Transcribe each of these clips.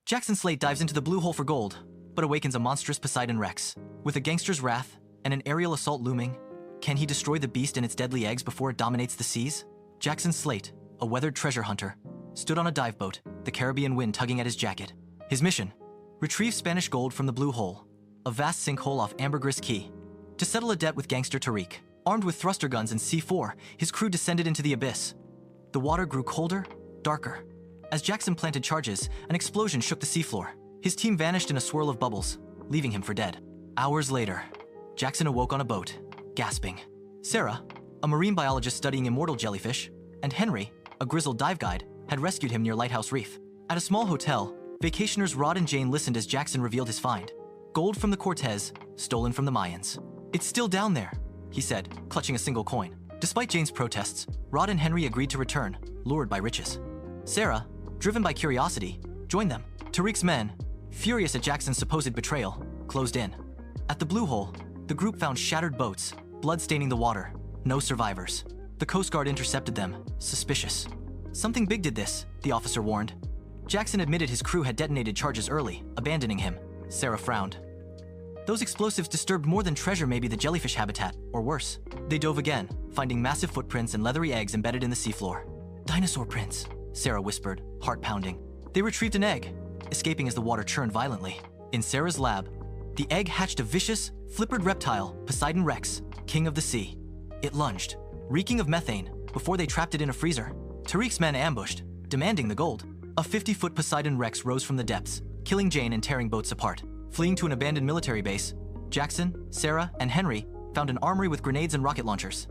Jackson Slate dives into the blue hole for gold, but awakens a monstrous Poseidon Rex. With a gangster's wrath and an aerial assault looming, can he destroy the beast and its deadly eggs before it dominates the seas? Jackson Slate, a weathered treasure hunter, stood on a dive boat, the Caribbean wind tugging at his jacket. His mission? Retrieve Spanish gold from the blue hole, a vast sinkhole off Ambergris Key, to settle a debt with gangster Tariq. Armed with thruster guns and C4, his crew descended into the abyss. The water grew colder, darker. As Jackson planted charges, an explosion shook the seafloor. His team vanished in a swirl of bubbles, leaving him for dead. Hours later, Jackson awoke on a boat, gasping. Sarah, a marine biologist studying immortal jellyfish, and Henry, a grizzled dive guide, had rescued him near Lighthouse Reef. At a small hotel, vacationers Rod and Jane listened as Jackson revealed his find. Gold from the Cortez, stolen from the Mayans. "It's still down there," he said, clutching a single coin. Despite Jane's protests, Rod and Henry agreed to return, lured by riches. Sarah, driven by curiosity, joined them. Tariq's men, furious at Jackson's supposed betrayal, closed in. At the blue hole, the group found shattered boats, blood staining the water. No survivors. The Coast Guard intercepted them, suspicious. "Something big did this," the officer warned. Jackson admitted his crew had detonated charges early, abandoning him. Sarah frowned. Those explosives disturbed more than treasure, maybe the jellyfish habitat, or worse. They dove again, finding massive footprints and leathery eggs embedded in the seafloor. "Dinosaur prints," Sarah whispered, heart pounding. They retrieved an egg, escaping as the water churned violently. In Sarah's lab, the egg hatched a vicious, flippered reptile, Poseidon Rex, king of the sea. It lunged, reeking of methane, before they trapped it in a freezer. Tariq's men ambushed, demanding the gold. A 50-foot Poseidon Rex rose from the depths, killing Jane and tearing boats apart. Fleeing to an abandoned military base, Jackson, Sarah, and Henry found an armory with grenades and rocket launchers.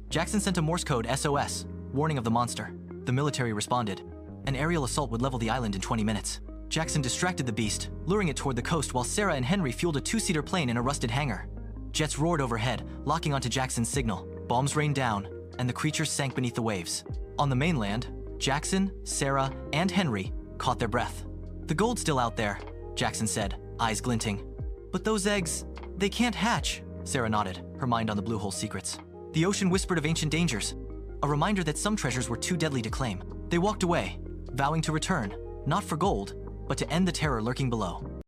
Jackson sent a Morse code SOS, warning of the monster. The military responded. An aerial assault would level the island in 20 minutes. Jackson distracted the beast, luring it toward the coast while Sarah and Henry fueled a two-seater plane in a rusted hangar. Jets roared overhead, locking onto Jackson's signal. Bombs rained down, and the creature sank beneath the waves. On the mainland, Jackson, Sarah, and Henry caught their breath. "The gold's still out there," Jackson said, eyes glinting. "But those eggs, they can't hatch," Sarah nodded, her mind on the blue hole's secrets. The ocean whispered of ancient dangers, a reminder that some treasures were too deadly to claim. They walked away, vowing to return, not for gold, but to end the terror lurking below.